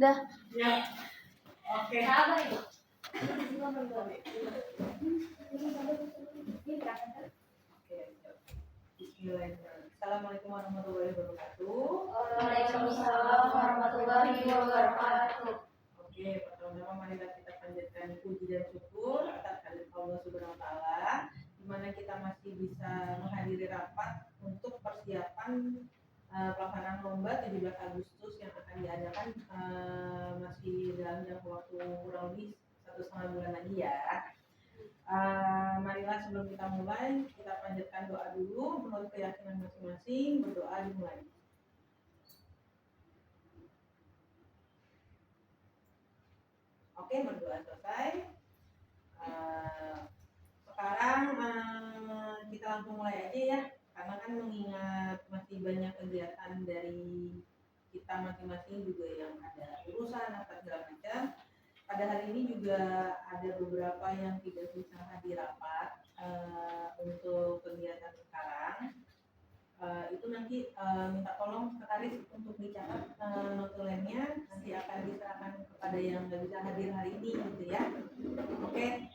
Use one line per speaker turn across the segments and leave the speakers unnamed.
Dah.
Ya. Oke.
Sabar itu.
Assalamualaikum warahmatullahi wabarakatuh.
Waalaikumsalam warahmatullahi wabarakatuh.
Oke, pertama-tama mari kita panjatkan puji dan syukur atas kehadirat Allah Subhanahu wa taala di mana kita masih bisa menghadiri rapat untuk persiapan pelaksanaan lomba 17 Agustus yang akan diadakan masih dalam jangka waktu kurang lebih 1,5 bulan lagi ya. Marilah sebelum kita mulai kita panjatkan doa dulu menurut keyakinan masing-masing. Berdoa dimulai. Oke, berdoa selesai. Sekarang kita langsung mulai aja ya, karena kan mengingat masih banyak kegiatan dari kita masing-masing juga yang ada urusan apa segala macam. Pada hari ini juga ada beberapa yang tidak bisa hadir rapat untuk kegiatan sekarang. Itu nanti minta tolong sekretaris untuk dicatat notulennya, nanti akan diserahkan kepada yang nggak bisa hadir hari ini gitu ya. Oke,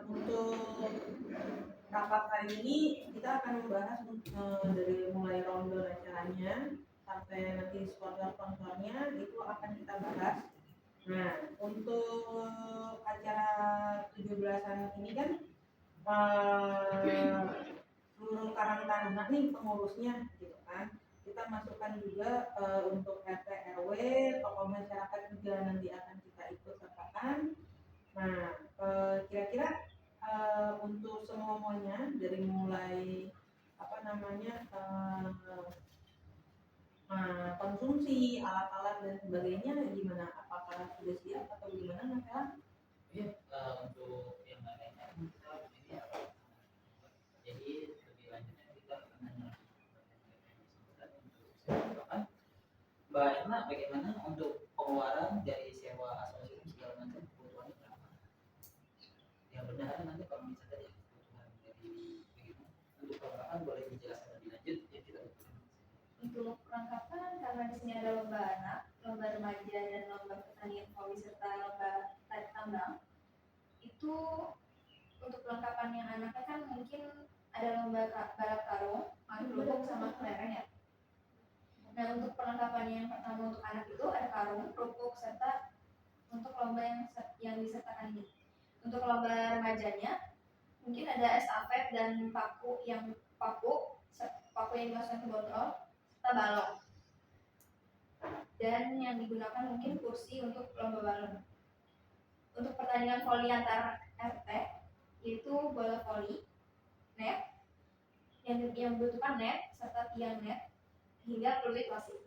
untuk rapat hari ini kita akan membahas dari mulai ronde acaranya sampai nanti sponsor-sponsornya itu akan kita bahas. Nah, untuk acara 17-an ini kan seluruh Karang Taruna nih pengurusnya gitu kan. Kita masukkan juga untuk RT RW, tokoh masyarakat juga nanti akan kita ikut sertakan. Nah, kira-kira untuk semuanya dari mulai konsumsi alat-alat dan sebagainya gimana? Apakah sudah siap atau gimana Mas?
Ya, untuk yang lainnya kita ini apa? Jadi lebih lanjutnya kita akan nanya Mbak Erna, bagaimana untuk pengeluaran dari sewa asosiasi segala macam kebutuhannya berapa? Yang benar nanti kalau misalnya ya kebutuhan dari bagaimana untuk perlengkapan boleh dijelaskan lebih lanjut ya kita butuhkan.
Untuk perlengkapan karena di sini ada lomba anak, lomba remaja dan lomba pertanian voli serta lomba tarik tambang. Itu untuk perlengkapan yang anaknya kan mungkin ada lomba balap karung, main lubung sama kelereng ya. Nah untuk perlengkapan yang pertama untuk anak itu ada karung, rupuk serta untuk lomba yang disertakan ini. Untuk lomba remajanya mungkin ada estafet dan paku yang dimasukkan ke botol serta balok. Dan yang digunakan mungkin kursi untuk lomba balon. Untuk pertandingan voli antar RT yaitu bola voli, net, yang membutuhkan net serta tiang net hingga peluit wasit.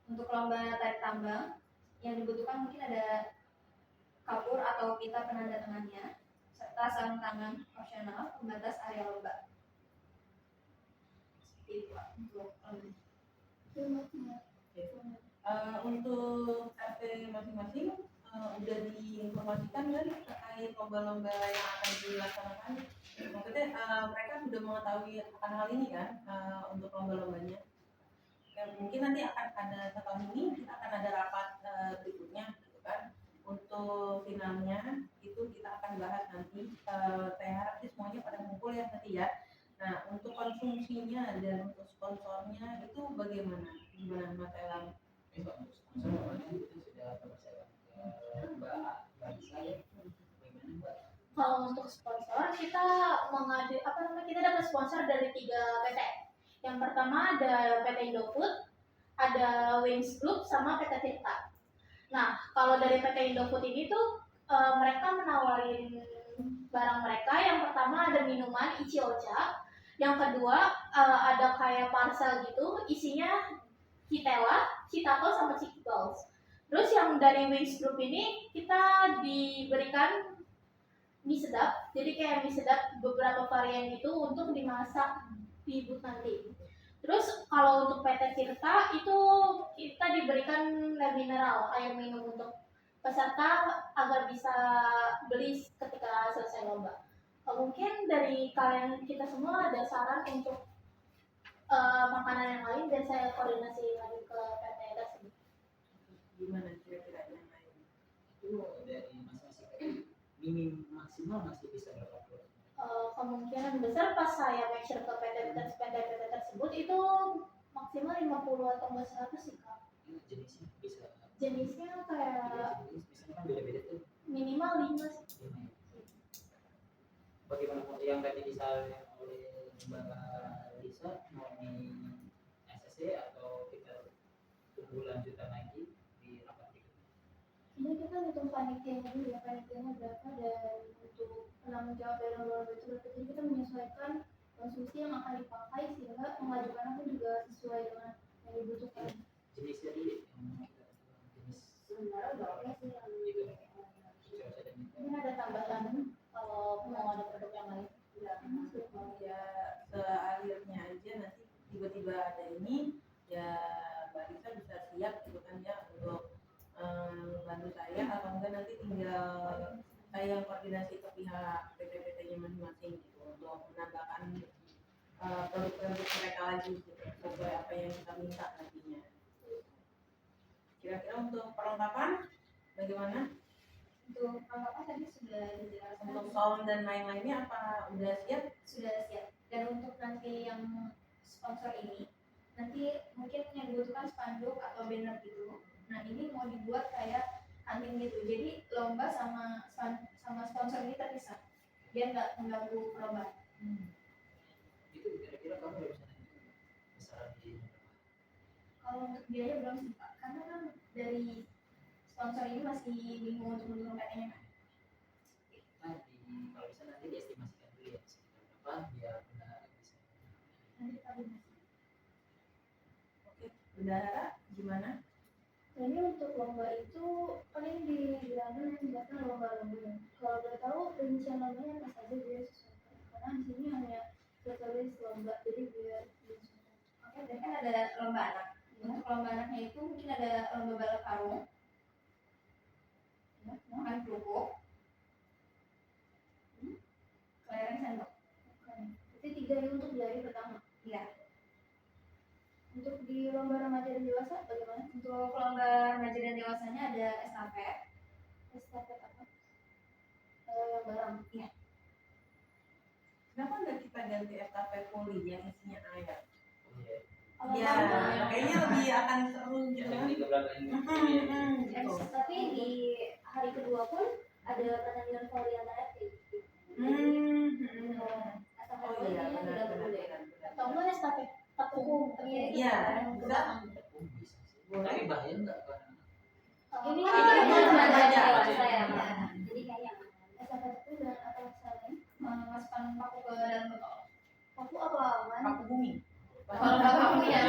Untuk lomba tarik tambang yang dibutuhkan mungkin ada kapur atau pita penanda tangannya serta sarung tangan opsional pembatas area lomba. Seperti itu untuk
untuk RT masing-masing udah diinformasikan nggak nih terkait lomba-lomba yang akan dilaksanakan? Maksudnya mereka sudah mengetahui akan hal ini kan untuk lomba-lombanya? Ya, mungkin nanti akan ada setahun ini kita akan ada rapat berikutnya gitu kan. Untuk finalnya itu kita akan bahas nanti. Saya harap sih semuanya pada ngumpul ya nanti ya. Nah untuk konsumsinya dan untuk sponsornya itu bagaimana? Gimana Mas Elang?
Untuk sponsor awalnya itu sudah percaya Mbak Lisa ya. Bagaimana Mbak?
Kalau untuk sponsor kita kita dapat sponsor dari 3 PT. Yang pertama ada PT Indofood, ada Wings Group sama PT Tirta. Nah, kalau dari PT Indofood ini tuh mereka menawarin barang mereka. Yang pertama ada minuman Ichiocha, yang kedua ada kayak parcel gitu, isinya Kitela, Citato sama Cikballs. Terus yang dari Wings Group ini kita diberikan mie sedap, jadi kayak mie sedap beberapa varian itu untuk dimasak di booth nanti. Terus kalau untuk PT Tirta itu kita diberikan air mineral, air minum untuk peserta agar bisa beli ketika selesai lomba. Mungkin dari kalian kita semua ada saran untuk makanan yang lain dan saya koordinasi lagi ke PT tersebut.
maksimal masih bisa berapa kilo?
Kemungkinan besar pas saya make sure ke PT tersebut itu maksimal 50 atau enggak 100 sih kak.
Jenisnya bisa
Jenisnya kayak
jenis misalnya kan beda-beda tuh.
minimal 5 sih.
Bagaimana yang tadi disarankan oleh Mbak Lisa mau di SSC atau kita tunggu lanjutan lagi di rapat berikutnya?
Ini kita hitung panitianya dulu ya, panitianya berapa dan untuk penanggung jawab dari lomba itu berapa. Jadi kita menyesuaikan konsumsi yang akan dipakai sehingga mengajukan aku juga sesuai dengan yang dibutuhkan.
Jenisnya dulu yang kita jenis
Sebenarnya udah oke sih yang
itu cuaca dan itu.
Mungkin ada tambahan kalau mau ada produk yang lain.
Ya sealirnya aja nanti tiba-tiba ada ini ya Mbak Lisa bisa siap gitu kan ya untuk bantu saya atau enggak nanti tinggal saya yang koordinasi ke pihak PT-PT-nya masing-masing gitu untuk menambahkan produk-produk mereka lagi gitu sesuai apa yang kita minta nantinya. Kira-kira untuk perlengkapan bagaimana?
untuk perlengkapan tadi sudah dijelaskan.
Untuk sound dan lain-lainnya apa udah siap?
Sudah siap. Dan untuk nanti yang sponsor ini, nanti mungkin yang dibutuhkan spanduk atau banner gitu. Nah ini mau dibuat kayak kantin gitu. Jadi lomba sama sponsor ini terpisah, biar nggak mengganggu perlombaan.
Itu kira-kira kamu udah bisa nanya besaran di
Kalau untuk biaya belum sih Pak, karena kan dari sponsor ini masih bingung untuk mendukung PT-nya kan.
nanti kalau bisa nanti diestimasikan dulu ya sekitar berapa biar benar bisa.
Nanti kita bahas.
Oke, Bendahara gimana?
Nah, ini untuk lomba itu paling dibilangin yang jelaskan lomba-lomba. Kalau boleh tahu rincian lombanya apa saja biar sesuai. Karena di sini hanya tertulis lomba, jadi biar disesuaikan.
Oke, dan kan ada lomba anak. Untuk lomba anaknya itu mungkin ada lomba balap karung, makan kerupuk, kelereng sendok.
Oke. Itu 3 ini untuk di hari pertama.
Iya.
Untuk di lomba remaja dan dewasa bagaimana?
Untuk lomba remaja dan dewasanya ada estafet.
Estafet apa? Yang barang.
Iya.
Kenapa nggak kita ganti estafet poli yang isinya air?
Iya.
Ya, kayaknya lebih akan seru gitu
Yang
kan?
di belakang ini.
Gitu.
Tapi di hari kedua pun ada pertandingan voli antar RT. Estafet
Oh
voli
iya,
kayaknya tidak perlu deh.
benar.
Atau enggak estafet tepung.
Iya, bisa.
Oh, bisa sih. Tapi bahaya nggak kan?
Ini
ini
remaja
remaja.
dewasa ya.
Iya.
Jadi kayak estafet itu dan apa misalnya?
Memasukkan paku ke dalam botol.
Paku apa aman?
Paku bumi.
Kalau paku ya,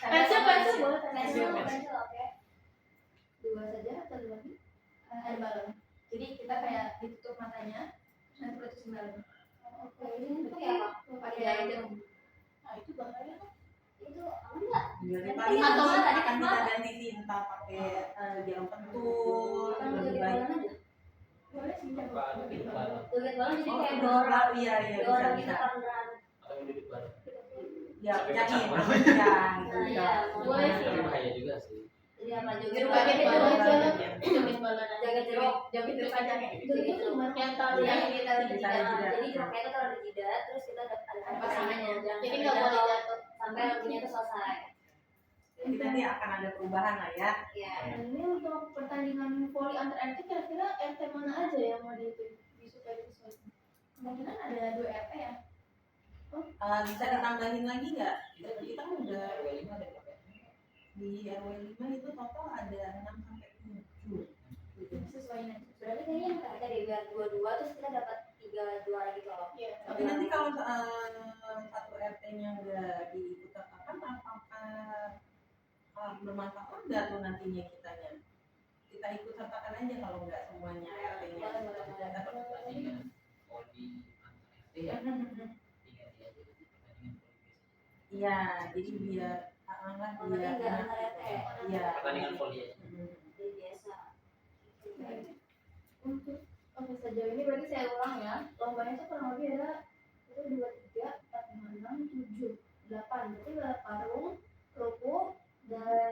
Pensil
pensil
boleh
Pensil.
pensil oke. 2 saja atau 2 lagi?
ada balon. Jadi kita kayak ditutup matanya, nanti putusin balon.
Oke, ini pakai apa?
Pakai air jarum.
Nah, itu bahaya kan? Itu aman nggak?
Jadi
Nanti
paling
atau
nanti
tadi
akan kita
apa?
ganti sih entah pakai jarum pentul
Kan
lebih
jadi
baik.
balon aja.
Boleh sih kita
Apa duduk bareng
Joget balon jadi
Oh,
kayak
duduk
dorong.
bareng. Iya, bisa,
Dorong
bisa.
gitu kan beneran.
atau duduk bareng?
Ya,
Sampai
nyanyi.
kecap.
Ya, gitu.
Nah, iya, boleh sih.
Tapi bahaya juga sih.
Jadi apa joget
Joget
balon?
balon.
Joget balon.
Jaga jeruk, joget jeruk aja kayak gitu.
Joget itu gimana? Yang taruh
Yang
yang
kita di
Ditaruh
jidat.
jidat.
jadi jeruknya itu taruh di jidat, terus kita ada
pasangannya.
Jadi nggak boleh jatuh sampai lagunya itu selesai.
Jadi nanti akan ada perubahan lah ya.
Ya. Ini untuk pertandingan voli antar RT kira-kira RT mana aja yang mau supaya disesuaikan?
Kemungkinan ada 2 RT ya.
Bisa ditambahin lagi nggak? Kita kan udah
RW 5 ada berapa?
di RW 5 itu total ada 6 sampai 7.
Sesuaiin aja.
Berarti kayaknya yang terakhir dari biar 22 terus kita dapat 3 lagi kalau.
Iya.
Tapi nanti kalau satu RT-nya nggak diikutkan, apakah bermanfaat nggak tuh nantinya kitanya? Kita ikut sertakan aja kalau nggak semuanya RT-nya.
Pertandingan voli antar RT ya. Diganti aja jadi pertandingan voli biasa.
Iya, jadi biar lah
Berarti
biar
nggak antar RT.
Iya.
Pertandingan voli aja.
Jadi biasa.
Untuk sejauh ini berarti saya ulang ya. Lombanya itu kurang lebih ada itu 2, 3, 4, 5, 6, 7, 8. Berarti balap karung, kerupuk, dan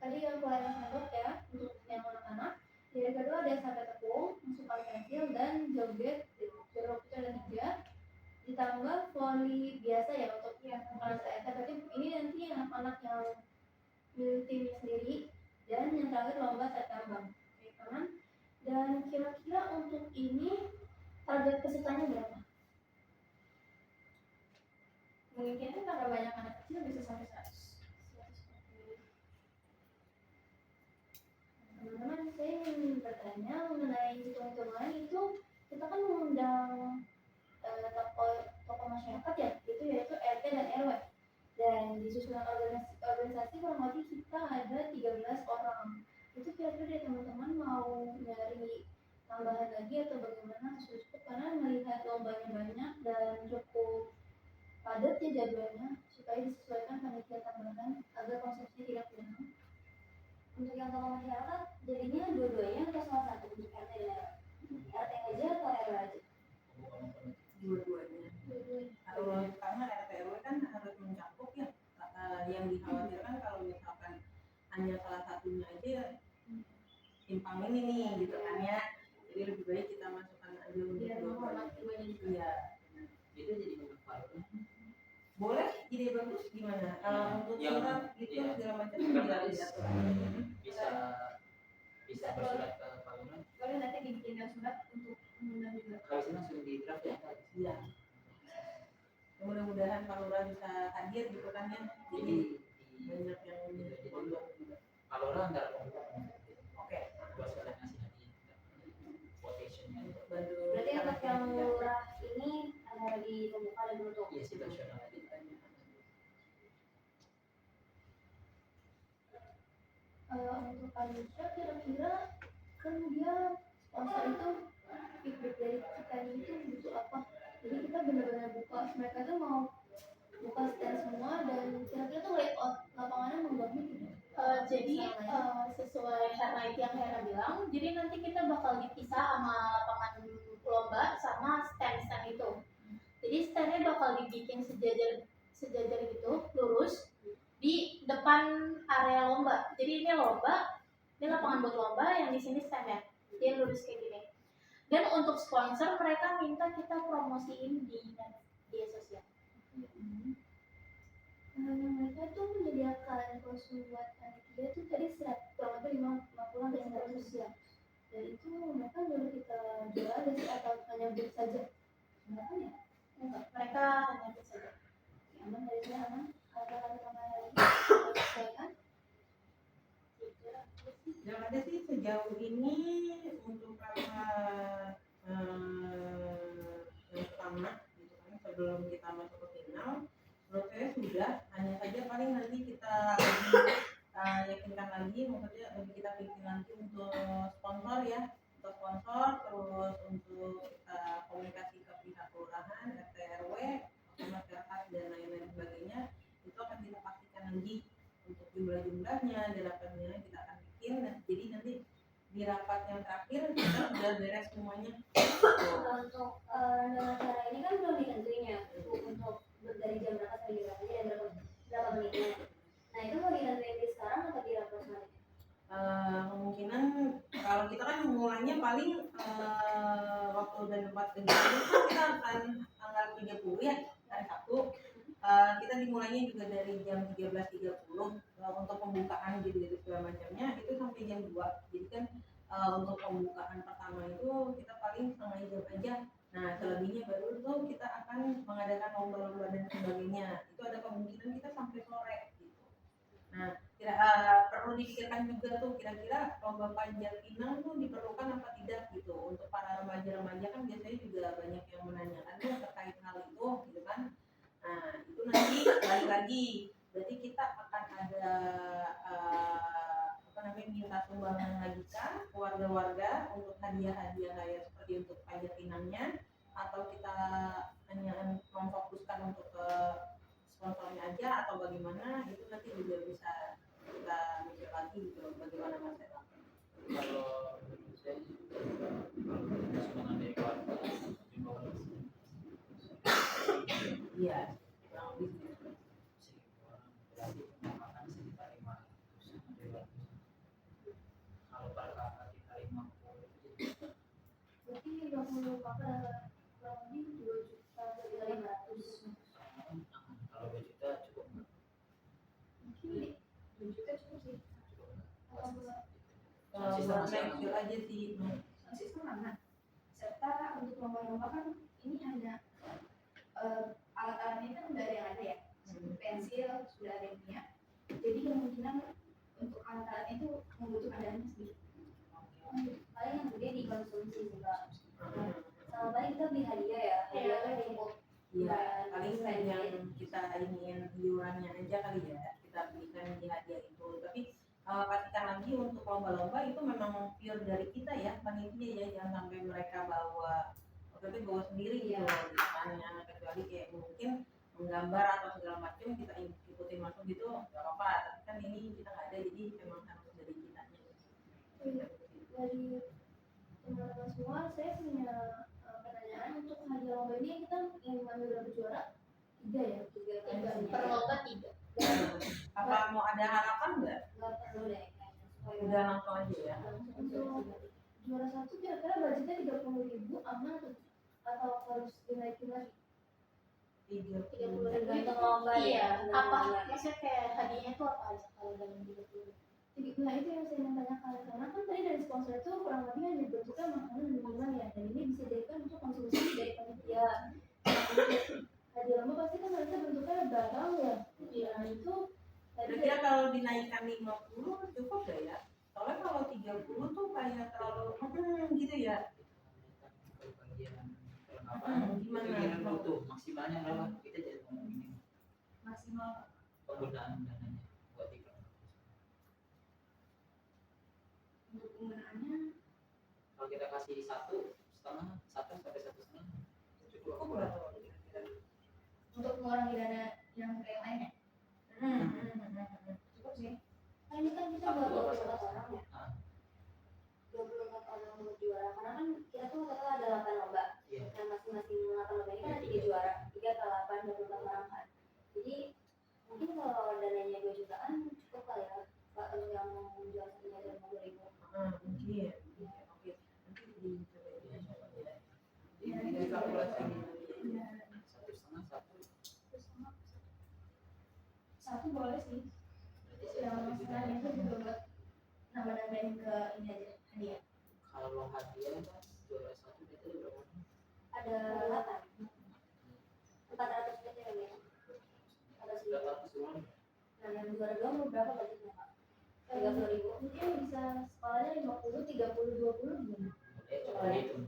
tadi yang kelereng sendok ya untuk yang anak-anak. Jadi kedua ada estafet tepung, yang milik timnya sendiri, dan yang terakhir lomba tarik tambang. Oke, aman. Dan kira-kira untuk ini target pesertanya berapa? Mungkin karena banyak anak kecil bisa sampai 100. Teman-teman, saya ingin bertanya mengenai hitung-hitungan itu. Kita kan mengundang tokoh masyarakat ya, itu yaitu RT dan RW. Dan di susunan organisasi kurang lebih kita ada 13 orang. Itu kira-kira dari teman-teman mau nyari tambahan lagi atau bagaimana cukup, karena melihat lombanya banyak dan cukup padat ya jadwalnya, supaya disesuaikan panitia tambahan agar konsepnya tidak hilang. Untuk yang tokoh masyarakat jadinya dua-duanya atau salah satu, untuk RT dan RW? RT aja atau RW aja?
Dua-duanya. Kalau karena RT RW kan harus mencakup ya, yang dikhawatirkan kalau misalkan hanya salah satunya aja simpang ini nih gitu kan ya, jadi lebih baik kita masukkan aja untuk dua-duanya. Iya.
Itu jadi manfaatnya.
Boleh, ide bagus. Gimana untuk surat itu segala macam diatur
bisa bersurat ke Pak Lurah.
Boleh nanti dibikin surat untuk mengundang juga.
Harusnya langsung di draft ya.
Iya. Mudah-mudahan Pak Lurah bisa hadir gitu kan ya. Jadi banyak yang pondok juga.
Pak Lurah antara pondok.
Oke.
Buat surat nasihat quotationnya.
Berarti untuk yang lurah ini ada di pembuka dan penutup.
Iya, situasional aja.
Untuk Anisha kira-kira kan dia sponsor itu feedback dari kita itu butuh apa, jadi kita benar-benar buka, mereka tuh mau buka stand semua, dan kira-kira tuh layout lapangannya mengganggu tidak?
Jadi sesuai highlight yang Hera bilang, jadi nanti kita bakal dipisah sama lapangan lomba sama stand-stand itu. Jadi standnya bakal dibikin sejajar gitu, lurus di depan area lomba. Jadi ini lomba, ini lapangan buat lomba, yang di sini standnya, dia lurus kayak gini. Dan untuk sponsor mereka minta kita promosiin di media sosial.
Mereka tuh menyediakan kostum buat panitia tuh tadi kurang lebih 50 dan 100 ya. Dan itu mereka baru kita jual atau hanya beli saja? Mereka ya? Enggak,
mereka hanya beli saja.
Aman dari saya, aman. Ada tambahan lagi? Sesuaikan?
Yang ada sih sejauh ini untuk yang pertama gitu kan, sebelum kita masuk ke final, menurut saya sudah, hanya saja paling nanti kita yakinkan lagi, maksudnya lebih kita bikin lagi untuk sponsor ya, untuk sponsor, terus untuk komunikasi ke pihak kelurahan, RT RW, masyarakat dan lain-lain sebagainya, itu akan kita pastikan lagi untuk jumlah-jumlahnya, delapannya kita akan bikin. Jadi nanti di rapat yang terakhir kita sudah beres semuanya.
Untuk dengan cara ini kan belum ditentuinya untuk dari jam berapa sampai jam berapa dan berapa menitnya. Nah itu mau ditentuin di sekarang atau di rapat selanjutnya?
Kemungkinan kalau kita kan mulainya paling waktu dan tempat kegiatan itu kita akan tanggal 30 ya, hari Sabtu. Kita dimulainya juga dari jam 13.30 untuk pembukaan gitu segala macamnya itu sampai jam 2. Jadi kan untuk pembukaan pertama itu kita paling setengah jam aja. Nah selebihnya baru tuh kita akan mengadakan lomba-lomba dan sebagainya. Itu ada kemungkinan kita sampai sore gitu. Nah perlu dipikirkan juga tuh kira-kira lomba panjat pinang tuh diperlukan apa tidak gitu. Untuk para remaja-remaja kan biasanya juga banyak yang menanyakan tuh terkait hal itu gitu kan. Nah itu nanti balik lagi, berarti kita akan ada minta sumbangan lagi kan warga-warga untuk hadiah-hadiah kayak seperti untuk panjat pinangnya, atau kita hanya memfokuskan untuk ke sponsornya aja atau bagaimana, itu nanti juga bisa kita mikir lagi gitu bagaimana masalah.
Kalau saya sumbangan dari keluarga
iya kurang lebih
berarti makan sekitar 500. Kalau per kakak kita 50.
Berarti 50 kakak kurang lebih 2.500.000.
Kalau 2 juta cukup nggak?
Mungkin juga cukup sih.
Buat kecil aja sih.
Sistem aman. Serta untuk lomba-lomba kan ini hanya alat-alatnya kan udah ada yang ada ya. Pensil sudah ada yang punya. Jadi kemungkinan untuk alat-alatnya itu membutuhkan dana sedikit. Paling yang gede dikonsumsi juga. Sama paling kita beli hadiah ya. Hadiah kan cukup.
Iya, paling yang kita ingin iurannya aja kali ya, kita belikan di hadiah itu. Tapi pastikan lagi untuk lomba-lomba itu memang pure dari kita ya, panitia ya, jangan sampai mereka bawa sendiri gitu loh, misalnya kecuali kayak mungkin menggambar atau segala macam kita ikutin masuk gitu nggak apa-apa. Tapi kan ini kita nggak ada, jadi memang harus dari kitanya.
Dari teman-teman semua, saya punya pertanyaan untuk hadiah lomba ini kita ingin mengambil berapa juara? 3 ya? 3
per lomba 3.
Apa mau ada harapan nggak?
Nggak perlu deh kayaknya.
Udah langsung aja ya.
Untuk juara 1 kira-kira budgetnya 30.000 aman atau harus dinaikin lagi?
30.000.
Tergantung lomba
Iya,
ya.
apa maksudnya kayak hadiahnya itu apa aja kalau dalam 30?
Nah itu yang saya mau tanyakan, karena kan tadi dari sponsor itu kurang lebih hanya bentuknya makanan dan minuman ya, dan ini bisa dijadikan untuk konsumsi dari panitia. Hadiah lomba pasti kan harusnya bentuknya barang ya. Nah itu tadi
Kira-kira kalau dinaikkan 50 cukup gak ya? Soalnya kalau 30 tuh kayak terlalu gitu ya.
Gimana? Butuh maksimalnya berapa? Kita jadi ngomong ini
maksimal
penggunaan dananya buat iklan.
untuk penggunaannya
Kalau kita kasih 1,5, 1 sampai 1,5 cukup.
untuk mengurangi dana yang kayak lainnya cukup sih. Nah ini kan kita buat 24 orang ya. 24 orang untuk juara, karena kan kita tuh total ada 8 lomba.
Iya.
Yang masing-masing 8 lomba ini kan ada 3 juara, 3 ke 8, 24 orang kan. Jadi mungkin kalau dananya 2 jutaan cukup kali ya Pak, untuk yang mau jual satunya ada 50.000.
Mungkin. Oke. Nanti dicoba ya.
Ini kalkulasi
Iya.
1,5 1.
Satu boleh sih. Yang selain itu juga buat nambah-nambahin ke ini aja hadiah.
Kalau hadiah kan juara 1 itu berapa?
Ada 8. 400 aja kali ya. Ada sejuta.
800 uang.
Nah yang juara 2 mau berapa budgetnya Pak? 30.000. Mungkin bisa skalanya 50, 30, 20 gimana?
Coba dihitung.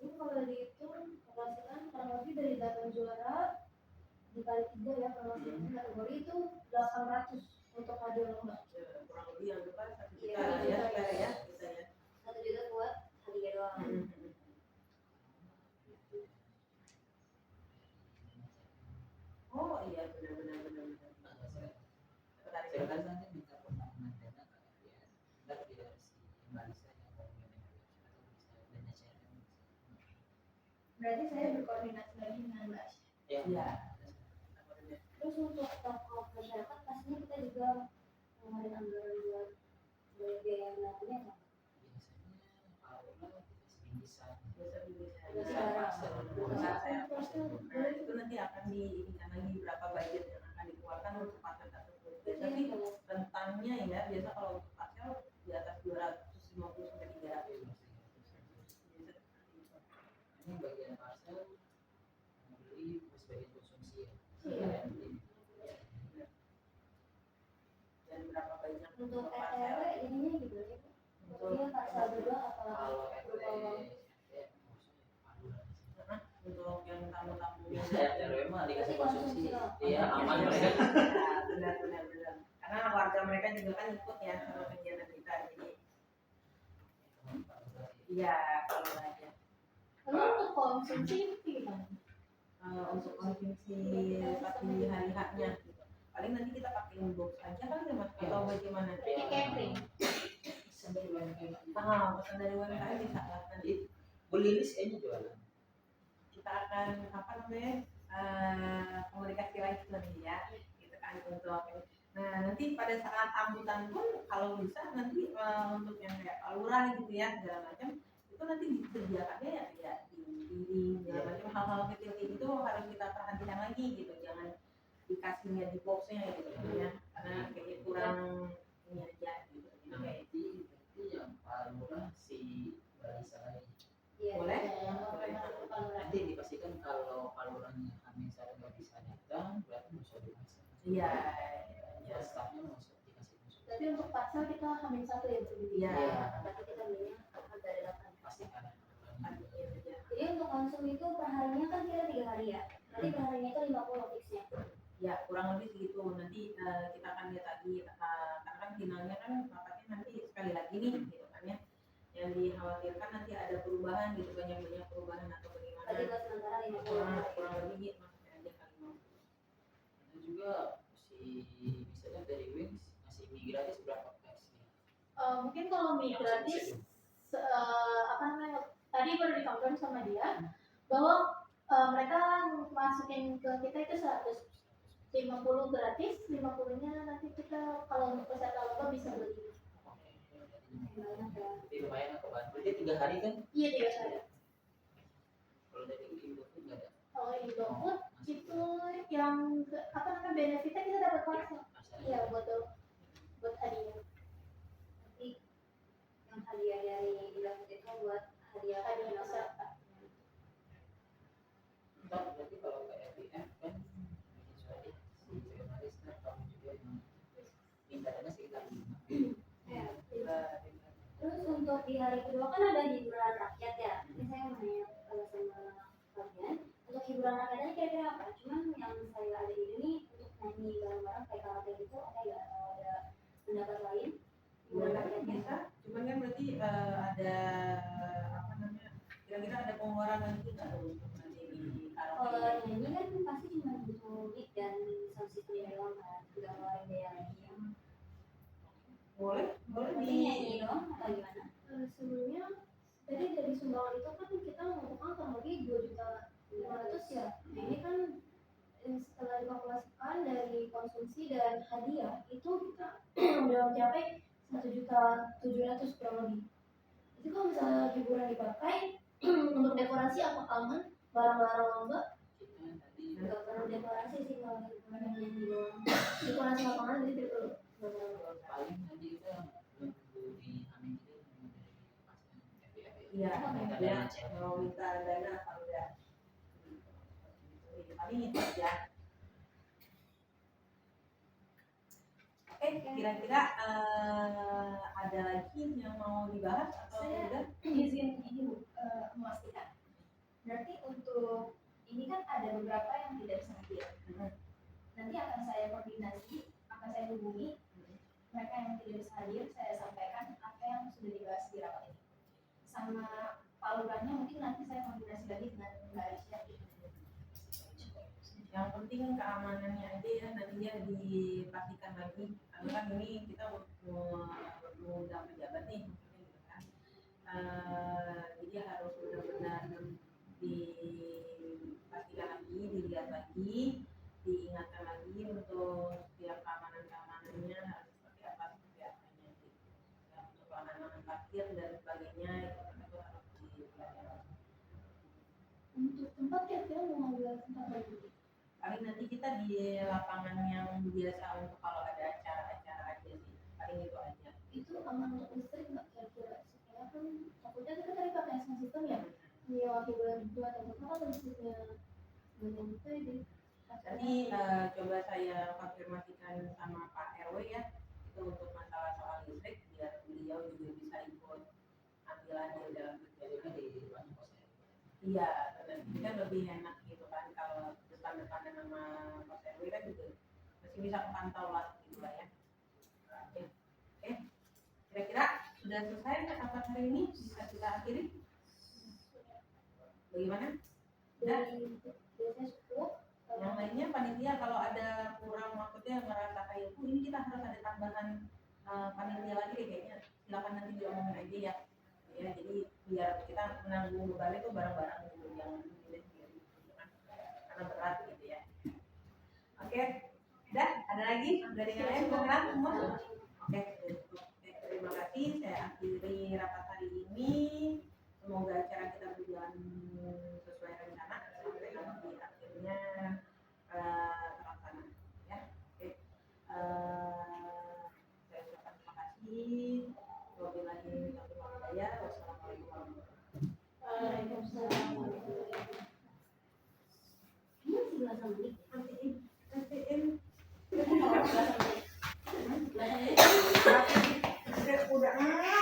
Ini kalau dihitung kalkulasikan kurang lebih dari 8 juara dikali 3 ya, kalau masing-masing kategori itu 800 untuk hadiah lomba.
Kurang lebih yang depan 1 juta
Iya,
ya,
juta,
ya kita ya.
1 juta buat hadiah doang.
Oh iya benar.
Sekarang nanti minta penambahan dana ya. Ntar biar si Marisa yang ngomongin atau bisa dana sharing.
Berarti saya berkoordinasi lagi dengan Mbak Asya.
Iya.
Terus untuk tokoh masyarakat pastinya kita juga mengeluarkan anggaran buat biaya yang lainnya kan?
Biasanya kalau bisa
Itu nanti akan diinginkan lagi berapa budget yang akan dikeluarkan untuk pasar tersebut. Biasa sih rentangnya ya, biasa kalau untuk pasar di atas 250 sampai 300.
ini bagian parcel beli sebagai konsumsi ya.
Iya.
Dan berapa banyak
Untuk
parcel?
RW ininya gitu ya. Dia pasal berdua apa
Kalau
berupa uang?
Untuk yang tamu-tamu
Biasa RW mah dikasih konsumsi. Iya,
Iya.
aman mereka.
benar. Karena warga mereka juga kan ikut ya sama kegiatan kita, jadi iya kalau aja.
Lalu untuk konsumsi itu gimana?
Untuk konsumsi pasti hari-harinya gitu. Paling nanti kita pakai box aja kan ya mas, atau bagaimana?
Kayak catering.
Pesan dari UMKM.
Pesan dari UMKM bisa lah nanti.
Beli list ini jualan.
Kita akan komunikasi lagi nanti ya, gitu kan untuk. Nah nanti pada saat sambutan pun kalau bisa nanti untuk yang kayak lurah gitu ya segala macam itu nanti disediakannya ya di segala macam hal-hal kecil itu harus kita perhatikan lagi gitu, jangan dikasihnya di boxnya gitu ya, karena kayaknya kurang Iya.
Ya staffnya masuk dikasih masuk.
Tapi untuk parcel kita hamil 1 ya Bu.
Iya.
Berarti kita belinya harga delapan.
Pasti kan.
Jadi untuk konsum itu perharinya kan kita 3 hari ya. Berarti perharinya itu 50 fixnya.
Ya kurang lebih segitu. Nanti kita akan lihat lagi karena kan finalnya kan rapatnya nanti sekali lagi nih gitu kan ya. Yang dikhawatirkan nanti ada perubahan gitu, banyak perubahan atau bagaimana.
Berarti buat sementara 50.
Kurang lebih gitu maksudnya aja kali mau.
Itu juga misalnya dari Wings ngasih mie gratis berapa guys?
Mungkin kalau mie gratis apa namanya, tadi baru dikonfirm sama dia bahwa mereka masukin ke kita itu 150 gratis, 50-nya nanti kita kalau untuk peserta lomba bisa beli.
Banyak ya.
Jadi lumayan lah kebantu. Dia 3 hari kan?
Iya 3 hari.
Kalau dari Indofood nggak ada.
Kalau Indofood itu yang apa namanya benefitnya kita dapat parcel. Iya buat hadiah.
Tapi yang hadiah dari Indofood itu buat hadiah
peserta.
Berarti kalau ke FBF kan soalnya si jurnalis kan kamu juga yang minta dana sekitar 5.
Ya. Terus untuk di hari kedua kan ada hiburan rakyat ya. Ini saya mau nanya sama kalian. Untuk hiburan rakyatnya kira-kira apa? Cuman yang saya ada ide nih untuk nyanyi bareng-bareng kayak karaoke gitu, ada pendapat lain? Hiburan rakyatnya.
Bisa, cuman kan berarti ada apa namanya? Kira-kira ada pengeluaran nanti nggak untuk nanti di
Kalau
karaoke?
nyanyi kan pasti cuma butuh mic dan sound system doang kan, nggak ngeluarin biaya lagi ya.
Boleh
Berarti
di
nyanyi doang atau gimana?
Sebelumnya tadi dari sumbangan itu kan kita mengumpulkan kurang lebih 2.500.000 ya. Nah, ini kan setelah dikalkulasikan dari konsumsi dan hadiah itu kita udah mencapai 1.700.000 kurang lebih. Itu kalau misalnya hiburan dipakai untuk dekorasi apa aman, barang-barang lomba
Kita tadi
Nggak perlu dekorasi sih kalau hiburan yang nyanyi doang.
dekorasi lapangan jadi tidak perlu.
paling nanti kita nunggu di Amin itu nunggu dari FBF ya.
Iya,
Minta
ya,
dana cek.
mau minta dana kalau udah paling itu aja. Oke, kira-kira ada lagi yang mau dibahas atau
Saya
udah?
izin ini Bu, memastikan. Berarti untuk ini kan ada beberapa yang tidak bisa hadir. Nanti akan saya koordinasi, akan saya hubungi mereka yang tidak bisa hadir, saya sampaikan apa yang sudah dibahas di rapat ini. Sama Pak Lurahnya mungkin nanti saya koordinasi lagi dengan Mbak Aisyah.
Yang penting keamanannya aja ya, nantinya dipastikan lagi. Karena kan ini kita mengundang pejabat nih, gitu kan. Jadi harus benar-benar dipastikan lagi, dilihat lagi, diingatkan lagi untuk setiap keamanannya harus seperti apa gitu. Ya, untuk keamanan parkir dan sebagainya itu harus dipelajari.
Untuk tempat kira-kira mau ngambil tempat lagi.
Paling nanti kita di lapangan yang biasa untuk kalau ada acara-acara aja sih, paling itu aja.
Itu aman untuk listrik nggak kira-kira? Supaya kan takutnya kita tadi pakai sound system ya. Iya hiburan dua atau apa kan listriknya nggak nyampe deh.
Nanti coba saya konfirmasikan sama Pak RW ya, itu untuk masalah soal listrik biar beliau juga bisa ikut ambil andil dalam
Jadinya
kegiatan.
di depan pos ya.
Iya, nanti kan lebih enak gitu kan kalau depan-depanan sama Pak RW kan juga masih bisa kepantau lah gitu lah ya. Oke. Kira-kira sudah selesai nggak rapat hari ini? Bisa kita akhiri? Bagaimana?
Dari biasanya 10.
Yang lainnya panitia kalau ada kurang maksudnya merasa kayak ini kita harus ada tambahan panitia lagi deh kayaknya, silakan nanti diomongin aja ya. Ya jadi biar kita menanggung beban itu bareng-bareng gitu yang sendiri karena berat gitu ya. Oke, udah ada lagi dari yang lain bukan semua? Oke, terima kasih. Saya akhiri rapat hari ini. Semoga acara kita berjalan sesuai rencana sampai nanti akhirnya terlaksana. Ya, oke. Saya ucapkan terima kasih. Wabillahi taufiq wal hidayah. Wassalamualaikum warahmatullahi
Waalaikumsalam.
Ini masih 2 menit.
wabarakatuh.